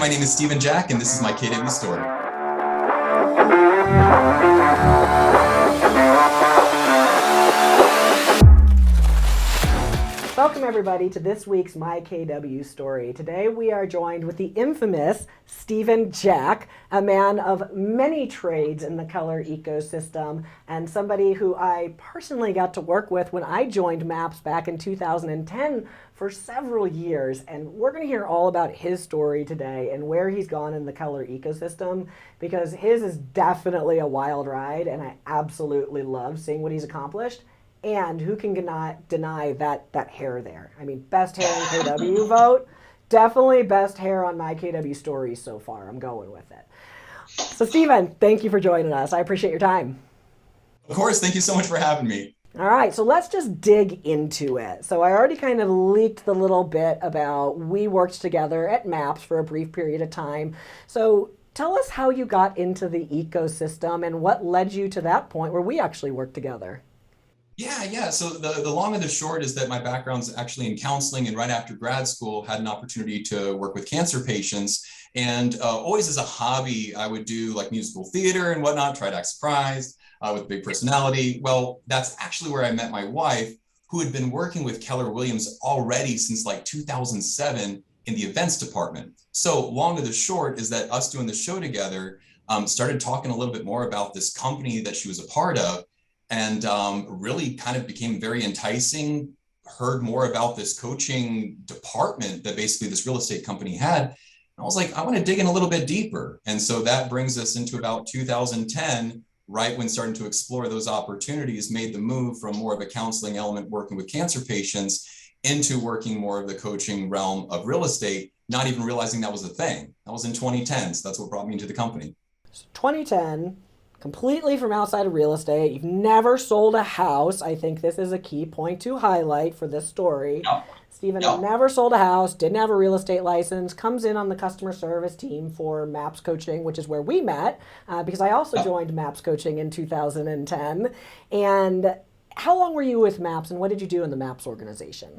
my name is Stephen Jack, and this is my KW story. Welcome everybody to this week's My KW Story. Today we are joined with the infamous Stephen Jack, a man of many trades in the color ecosystem and somebody who I personally got to work with when I joined MAPS back in 2010 for several years. And we're going to hear all about his story today and where he's gone in the color ecosystem, because his is definitely a wild ride and I absolutely love seeing what he's accomplished. And who can deny that hair there? I mean, best hair in KW vote. Definitely best hair on my KW stories so far. I'm going with it. So Stephen, thank you for joining us. I appreciate your time. Of course, thank you so much for having me. All right, so let's just dig into it. So I already kind of leaked the little bit about we worked together at MAPS for a brief period of time. So tell us how you got into the ecosystem and what led you to that point where we actually worked together. Yeah. So the long and the short is that my background's actually in counseling, and right after grad school had an opportunity to work with cancer patients. And always as a hobby, I would do like musical theater and whatnot, try to act surprised with big personality. Well, that's actually where I met my wife, who had been working with Keller Williams already since like 2007 in the events department. So long and the short is that us doing the show together started talking a little bit more about this company that she was a part of. And really kind of became very enticing, heard more about this coaching department that basically this real estate company had. And I was like, I want to dig in a little bit deeper. And so that brings us into about 2010, right when starting to explore those opportunities, made the move from more of a counseling element working with cancer patients into working more of the coaching realm of real estate, not even realizing that was a thing. That was in 2010. So that's what brought me into the company. 2010. Completely from outside of real estate. You've never sold a house. I think this is a key point to highlight for this story. No. Stephen never sold a house, didn't have a real estate license, comes in on the customer service team for MAPS Coaching, which is where we met, because I also joined MAPS Coaching in 2010. And how long were you with MAPS and what did you do in the MAPS organization?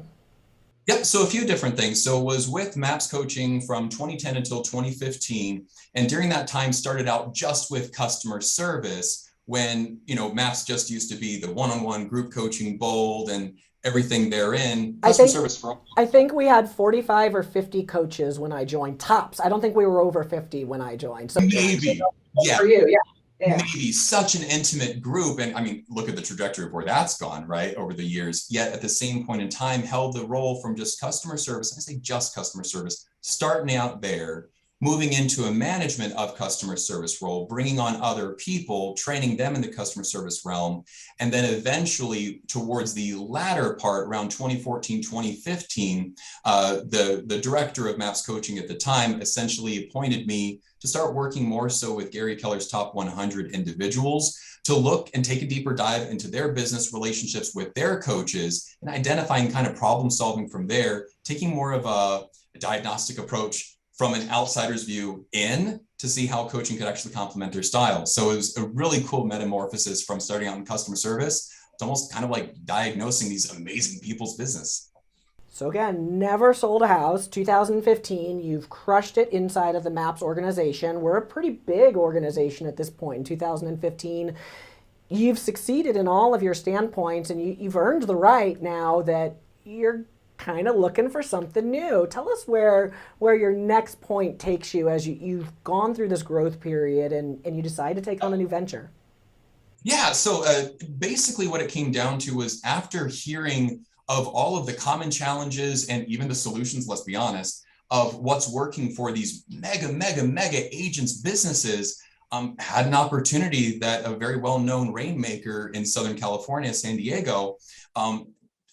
Yep. So a few different things. So was with MAPS Coaching from 2010 until 2015. And during that time started out just with customer service when, MAPS just used to be the one-on-one group coaching, bold and everything therein. I think we had 45 or 50 coaches when I joined, tops. I don't think we were over 50 when I joined. So maybe. Yeah. For you, yeah. Yeah. Maybe such an intimate group. And I mean, look at the trajectory of where that's gone, right, over the years. Yet at the same point in time, held the role from just customer service. I say just customer service, starting out there, moving into a management of customer service role, bringing on other people, training them in the customer service realm. And then eventually towards the latter part around 2014, 2015, the director of MAPS Coaching at the time essentially appointed me to start working more so with Gary Keller's top 100 individuals to look and take a deeper dive into their business relationships with their coaches and identifying kind of problem solving from there, taking more of a diagnostic approach from an outsider's view in to see how coaching could actually complement their style. So it was a really cool metamorphosis from starting out in customer service to almost kind of like diagnosing these amazing people's business. So again, never sold a house. 2015, you've crushed it inside of the MAPS organization. We're a pretty big organization at this point. In 2015, you've succeeded in all of your standpoints and you've earned the right now that you're kind of looking for something new. Tell us where your next point takes you as you've gone through this growth period and you decide to take on a new venture. Yeah, so basically what it came down to was after hearing of all of the common challenges and even the solutions, let's be honest, of what's working for these mega agents businesses, had an opportunity that a very well-known rainmaker in Southern California, San Diego,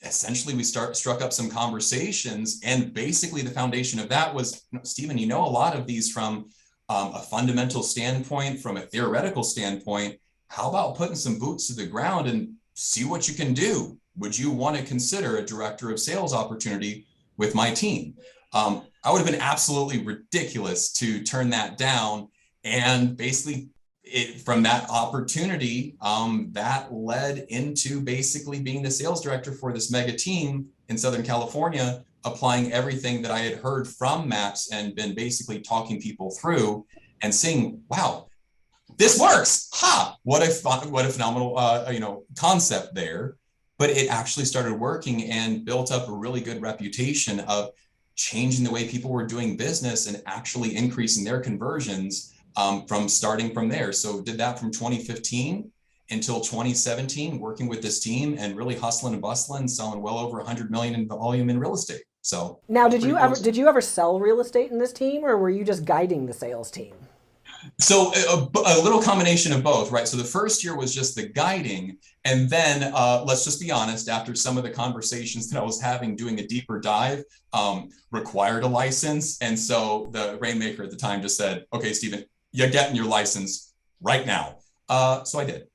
essentially we struck up some conversations, and basically the foundation of that was, Stephen, a lot of these from a fundamental standpoint, from a theoretical standpoint. How about putting some boots to the ground and see what you can do? Would you want to consider a director of sales opportunity with my team? I would have been absolutely ridiculous to turn that down. And basically from that opportunity, that led into basically being the sales director for this mega team in Southern California, applying everything that I had heard from MAPS and been basically talking people through and seeing, wow, this works. Ha! What a phenomenal concept there. But it actually started working and built up a really good reputation of changing the way people were doing business and actually increasing their conversions from starting from there. So did that from 2015 until 2017, working with this team and really hustling and bustling, selling well over 100 million in volume in real estate. So now, did you ever sell real estate in this team, or were you just guiding the sales team? So a little combination of both, right? So the first year was just the guiding. And then let's just be honest, after some of the conversations that I was having, doing a deeper dive required a license. And so the Rainmaker at the time just said, okay, Stephen, you're getting your license right now. So I did.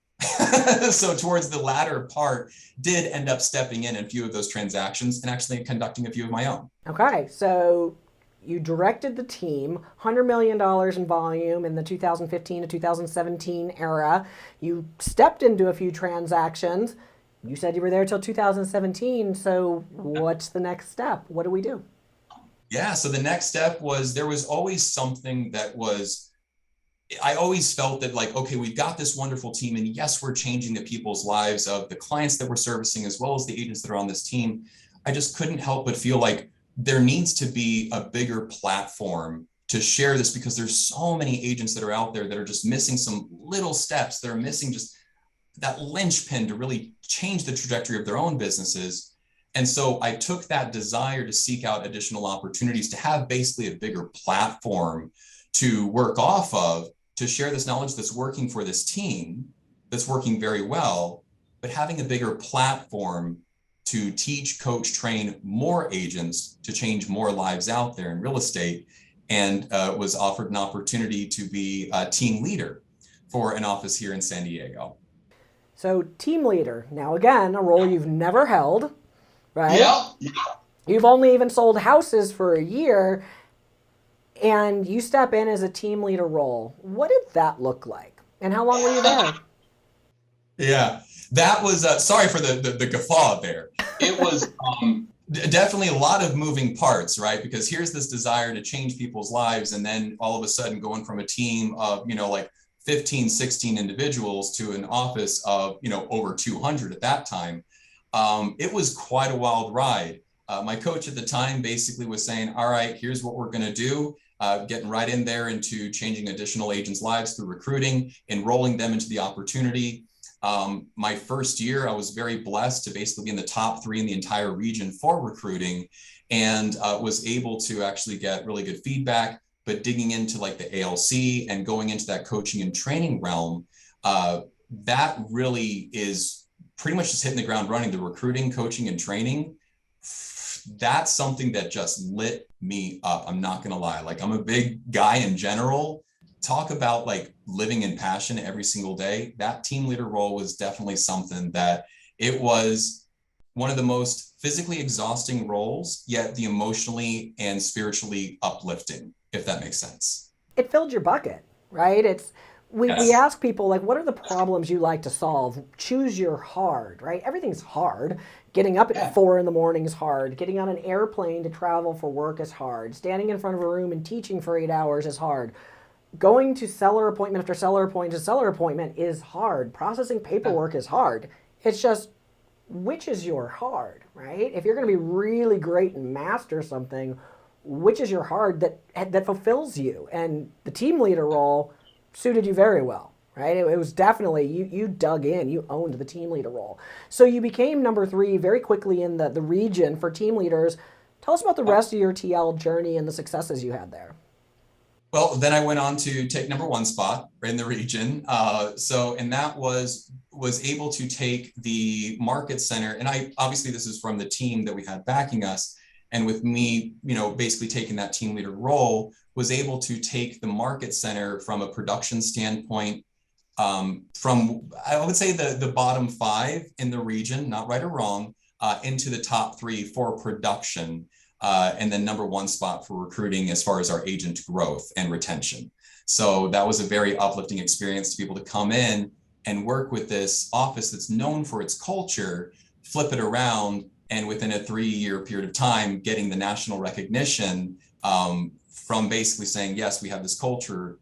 So towards the latter part, did end up stepping in a few of those transactions and actually conducting a few of my own. Okay, so you directed the team, $100 million in volume in the 2015 to 2017 era. You stepped into a few transactions. You said you were there till 2017. So what's the next step? What do we do? Yeah, so the next step was, there was always something that was, I always felt that like, okay, we've got this wonderful team, and yes, we're changing the people's lives of the clients that we're servicing, as well as the agents that are on this team. I just couldn't help but feel like there needs to be a bigger platform to share this, because there's so many agents that are out there that are just missing some little steps, that are missing just that linchpin to really change the trajectory of their own businesses. And so I took that desire to seek out additional opportunities to have basically a bigger platform to work off of, to share this knowledge that's working for this team, that's working very well, but having a bigger platform to teach, coach, train more agents to change more lives out there in real estate, and was offered an opportunity to be a team leader for an office here in San Diego. So team leader, now again, a role you've never held, right? Yeah. You've only even sold houses for a year, and you step in as a team leader role. What did that look like? And how long were you there? Yeah, that was, sorry for the guffaw there. It was definitely a lot of moving parts, right? Because here's this desire to change people's lives, and then all of a sudden going from a team of, like 15, 16 individuals to an office of, over 200 at that time. It was quite a wild ride. My coach at the time basically was saying, all right, here's what we're going to do. Getting right in there into changing additional agents' lives through recruiting, enrolling them into the opportunity. My first year, I was very blessed to basically be in the top 3 in the entire region for recruiting, and was able to actually get really good feedback. But digging into like the ALC and going into that coaching and training realm, that really is pretty much just hitting the ground running. The recruiting, coaching, and training, that's something that just lit me up. I'm not gonna lie. Like, I'm a big guy in general. Talk about like living in passion every single day. That team leader role was definitely something that, it was one of the most physically exhausting roles, yet the emotionally and spiritually uplifting, if that makes sense. It filled your bucket, right? We ask people, like, what are the problems you like to solve? Choose your hard, right? Everything's hard. Getting up at 4 in the morning is hard. Getting on an airplane to travel for work is hard. Standing in front of a room and teaching for 8 hours is hard. Going to seller appointment after seller appointment to seller appointment is hard. Processing paperwork is hard. It's just, which is your hard, right? If you're going to be really great and master something, which is your hard that fulfills you? And the team leader role suited you very well, right? It was definitely, you dug in, you owned the team leader role. So you became number 3 very quickly in the region for team leaders. Tell us about the rest of your TL journey and the successes you had there. Well, then I went on to take number 1 spot in the region. And that was able to take the market center. And obviously this is from the team that we had backing us. And with me, basically taking that team leader role, was able to take the market center from a production standpoint, from, I would say, the bottom 5 in the region, not right or wrong, into the top 3 for production, and then number 1 spot for recruiting as far as our agent growth and retention. So that was a very uplifting experience to be able to come in and work with this office that's known for its culture, flip it around, and within a 3-year period of time, getting the national recognition from basically saying, yes, we have this culture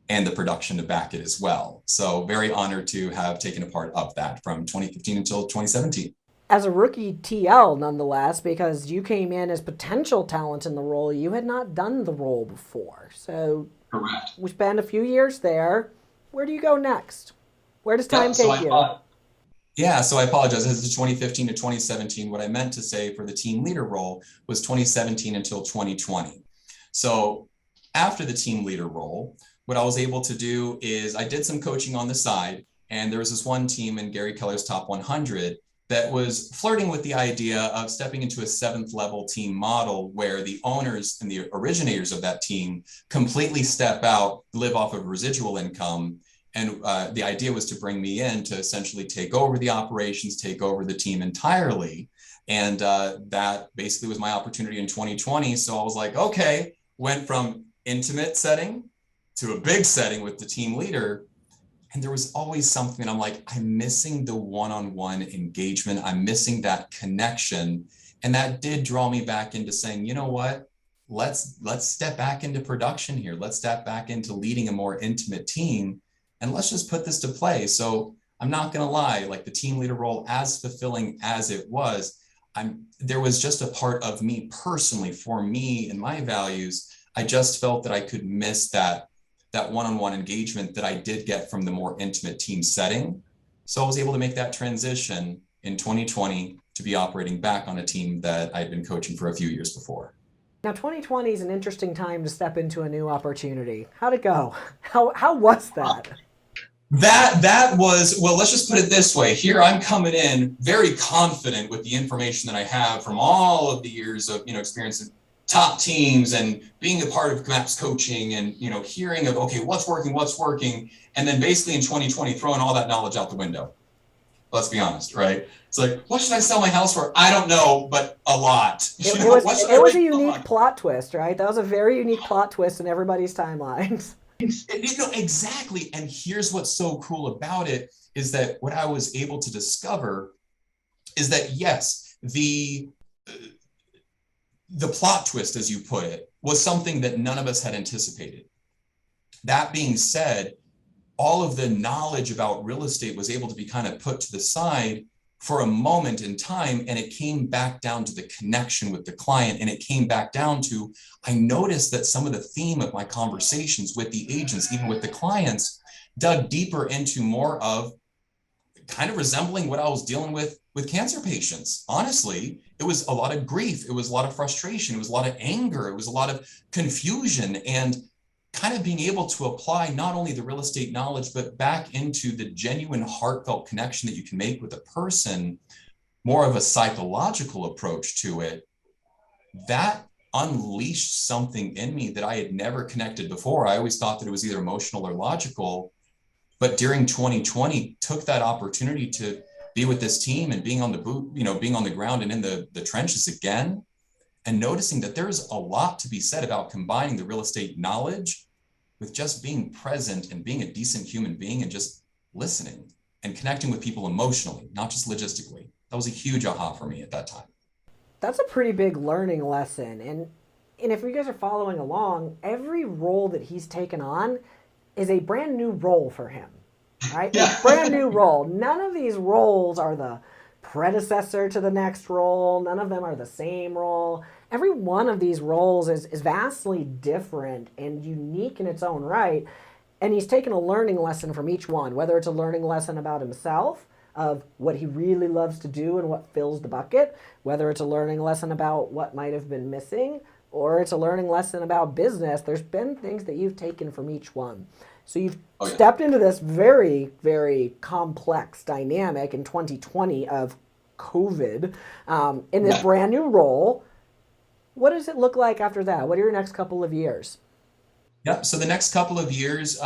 and the production to back it as well. So very honored to have taken a part of that from 2015 until 2017. As a rookie TL, nonetheless, because you came in as potential talent in the role, you had not done the role before. So correct. We spent a few years there. Where do you go next? Where does time take you? So I apologize. This is 2015 to 2017. What I meant to say for the team leader role was 2017 until 2020. So after the team leader role, what I was able to do is I did some coaching on the side, and there was this one team in Gary Keller's top 100 that was flirting with the idea of stepping into a 7th level team model where the owners and the originators of that team completely step out, live off of residual income. And the idea was to bring me in to essentially take over the operations, take over the team entirely. And that basically was my opportunity in 2020. So I was like, okay, went from intimate setting to a big setting with the team leader. And there was always something, and I'm like, I'm missing the one-on-one engagement. I'm missing that connection. And that did draw me back into saying, you know what, let's step back into production here. Let's step back into leading a more intimate team, and let's just put this to play. So I'm not gonna lie, like the team leader role, as fulfilling as it was, there was just a part of me personally, for me and my values, I just felt that I could miss that one-on-one engagement that I did get from the more intimate team setting. So I was able to make that transition in 2020 to be operating back on a team that I'd been coaching for a few years before. Now, 2020 is an interesting time to step into a new opportunity. How'd it go? How was that? That was, well, let's just put it this way. Here I'm coming in very confident with the information that I have from all of the years of, experience in top teams and being a part of MAPS coaching and, hearing of, okay, what's working. And then basically in 2020, throwing all that knowledge out the window. Let's be honest, right? It's like, what should I sell my house for? I don't know, but a lot. It was a unique plot twist, right? That was a very unique plot twist in everybody's timelines. Exactly. And here's what's so cool about it is that what I was able to discover is that, yes, the plot twist, as you put it, was something that none of us had anticipated. That being said, all of the knowledge about real estate was able to be kind of put to the side for a moment in time, and it came back down to the connection with the client, and it came back down to, I noticed that some of the theme of my conversations with the agents, even with the clients, dug deeper into more of kind of resembling what I was dealing with cancer patients. Honestly, it was a lot of grief. It was a lot of frustration. It was a lot of anger. It was a lot of confusion, and kind of being able to apply not only the real estate knowledge, but back into the genuine heartfelt connection that you can make with a person, more of a psychological approach to it. That unleashed something in me that I had never connected before. I always thought that it was either emotional or logical, but during 2020 took that opportunity to be with this team and being on the boot, being on the ground and in the trenches again, and noticing that there's a lot to be said about combining the real estate knowledge with just being present and being a decent human being and just listening and connecting with people emotionally, not just logistically. That was a huge aha for me at that time. That's a pretty big learning lesson. And if you guys are following along, every role that he's taken on is a brand new role for him, right? Yeah. A brand new role. None of these roles are the predecessor to the next role. None of them are the same role. Every one of these roles is vastly different and unique in its own right. And he's taken a learning lesson from each one, whether it's a learning lesson about himself, of what he really loves to do and what fills the bucket, whether it's a learning lesson about what might have been missing, or it's a learning lesson about business. There's been things that you've taken from each one. So you've stepped into this very, very complex dynamic in 2020 of COVID in this brand new role. What does it look like after that? What are your next couple of years? Yep. So the next couple of years,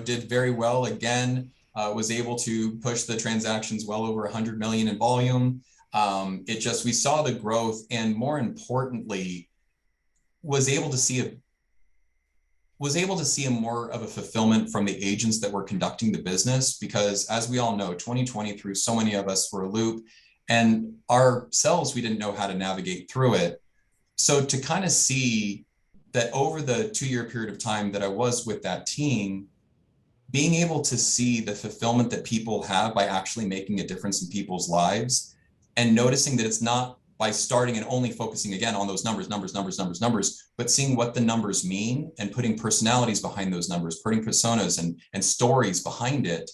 did very well. Again, was able to push the transactions well over 100 million in volume. We saw the growth, and more importantly, was able to see a more of a fulfillment from the agents that were conducting the business, because as we all know, 2020 threw so many of us for a loop. And ourselves, we didn't know how to navigate through it. So to kind of see that over the 2-year period of time that I was with that team, being able to see the fulfillment that people have by actually making a difference in people's lives, and noticing that it's not by starting and only focusing again on those numbers, but seeing what the numbers mean and putting personalities behind those numbers, putting personas and stories behind it.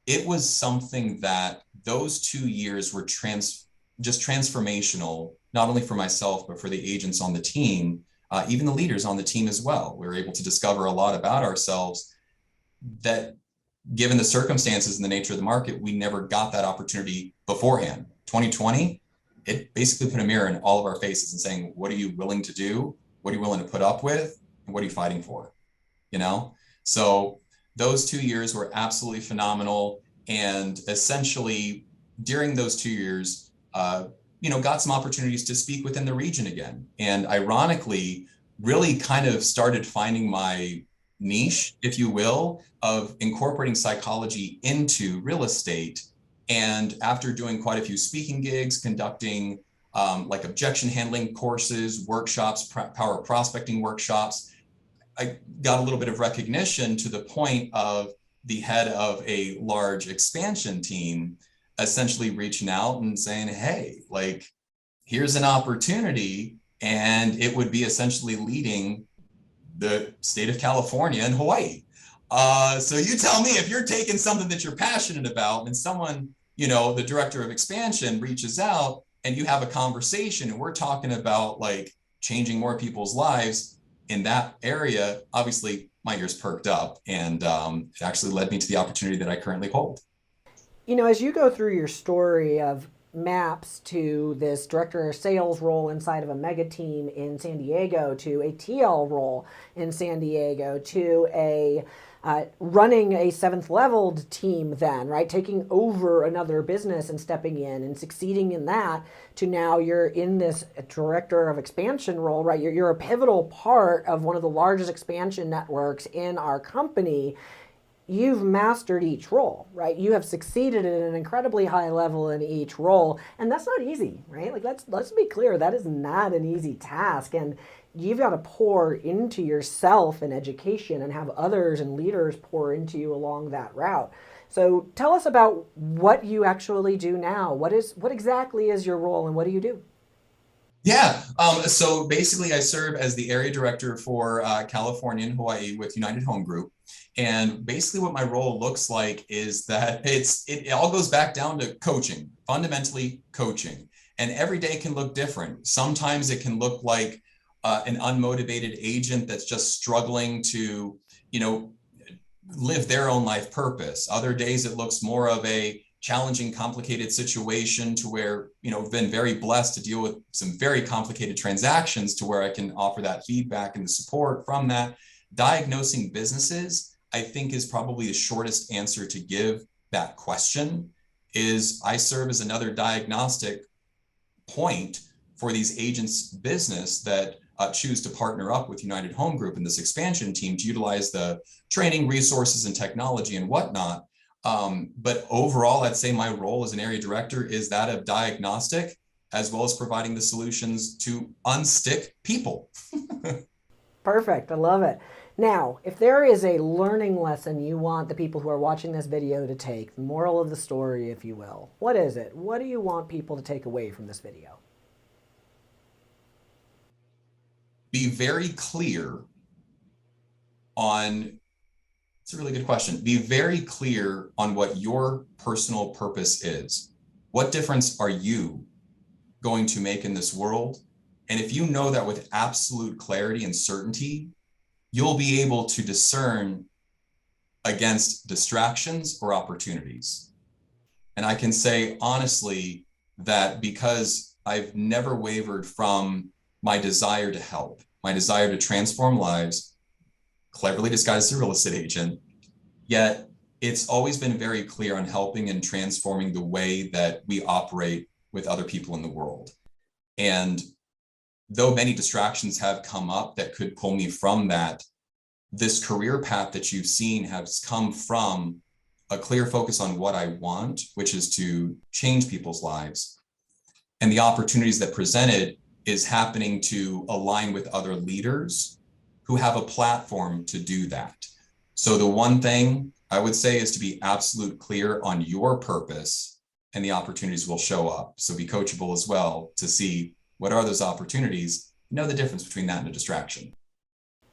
It was something that those 2 years were just transformational, not only for myself, but for the agents on the team, even the leaders on the team as well. We were able to discover a lot about ourselves that, given the circumstances and the nature of the market, we never got that opportunity beforehand. 2020, it basically put a mirror in all of our faces and saying, what are you willing to do? What are you willing to put up with? And what are you fighting for? You know? So those 2 years were absolutely phenomenal. And essentially during those 2 years, got some opportunities to speak within the region again. And ironically, really kind of started finding my niche, if you will, of incorporating psychology into real estate. And after doing quite a few speaking gigs, conducting like objection handling courses, workshops, power prospecting workshops, I got a little bit of recognition to the point of the head of a large expansion team essentially reaching out and saying, hey, like, here's an opportunity. And it would be essentially leading the state of California and Hawaii. So you tell me if you're taking something that you're passionate about and someone, the director of expansion reaches out and you have a conversation and we're talking about like changing more people's lives in that area, obviously my ears perked up, and it actually led me to the opportunity that I currently hold. As you go through your story of maps to this director of sales role inside of a mega team in San Diego, to a TL role in San Diego, to a running a 7th leveled team, then, right, taking over another business and stepping in and succeeding in that, to now you're in this director of expansion role, right? You're a pivotal part of one of the largest expansion networks in our company. You've mastered each role, right? You have succeeded at an incredibly high level in each role, and that's not easy, right? Like let's be clear, that is not an easy task, and you've got to pour into yourself in education and have others and leaders pour into you along that route. So tell us about what you actually do now. What exactly is your role, and what do you do? Yeah. So basically, I serve as the area director for California and Hawaii with United Home Group. And basically what my role looks like is that it all goes back down to coaching, fundamentally coaching. And every day can look different. Sometimes it can look like an unmotivated agent that's just struggling to, live their own life purpose. Other days it looks more of a challenging, complicated situation to where, I've been very blessed to deal with some very complicated transactions to where I can offer that feedback and the support from that. Diagnosing businesses, I think, is probably the shortest answer to give that question. Is I serve as another diagnostic point for these agents' business that choose to partner up with United Home Group and this expansion team to utilize the training, resources, and technology and whatnot. But overall, I'd say my role as an area director is that of diagnostic, as well as providing the solutions to unstick people. Perfect. I love it. Now, if there is a learning lesson you want the people who are watching this video to take, the moral of the story, if you will, what is it? What do you want people to take away from this video? Be very clear on, it's a really good question. Be very clear on what your personal purpose is. What difference are you going to make in this world? And if you know that with absolute clarity and certainty, you'll be able to discern against distractions or opportunities. And I can say honestly that because I've never wavered from my desire to help, my desire to transform lives, cleverly disguised as a real estate agent, yet it's always been very clear on helping and transforming the way that we operate with other people in the world. And though many distractions have come up that could pull me from that, this career path that you've seen has come from a clear focus on what I want, which is to change people's lives. And the opportunities that presented is happening to align with other leaders who have a platform to do that. So the one thing I would say is to be absolute clear on your purpose, and the opportunities will show up. So be coachable as well to see what are those opportunities, know the difference between that and a distraction.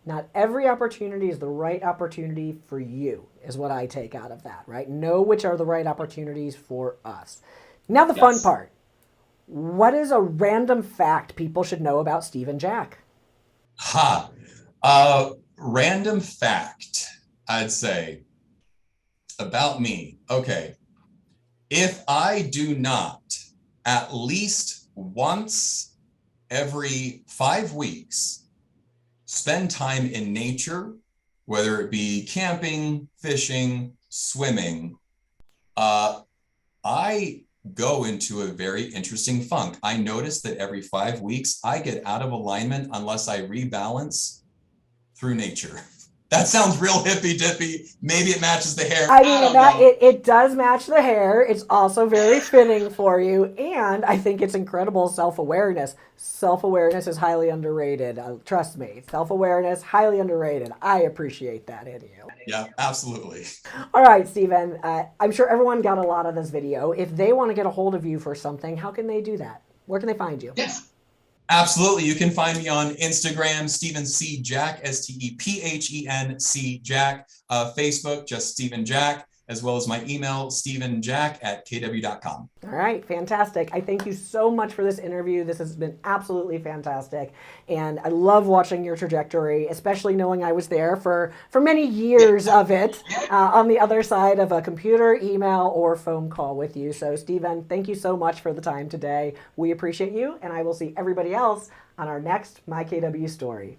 Not every opportunity is the right opportunity for you, is what I take out of that, right? Know which are the right opportunities for us. Now the fun part. What is a random fact people should know about Steven Jack? Random fact, I'd say, about me. Okay. If I do not at least once every 5 weeks spend time in nature, whether it be camping, fishing, swimming, I go into a very interesting funk. I notice that every 5 weeks I get out of alignment unless I rebalance through nature. That sounds real hippy dippy. Maybe it matches the hair. I mean, it does match the hair. It's also very fitting for you. And I think it's incredible self-awareness. Self-awareness is highly underrated. Trust me. Self-awareness, highly underrated. I appreciate that in you. Yeah, absolutely. All right, Steven. I'm sure everyone got a lot of this video. If they want to get a hold of you for something, how can they do that? Where can they find you? Yes. Absolutely. You can find me on Instagram, Steven C. Jack, STEPHENC Jack. Facebook, just Steven Jack, as well as my email, stevenjack@kw.com. All right, fantastic. I thank you so much for this interview. This has been absolutely fantastic. And I love watching your trajectory, especially knowing I was there for many years of it on the other side of a computer, email, or phone call with you. So, Steven, thank you so much for the time today. We appreciate you, and I will see everybody else on our next My KW story.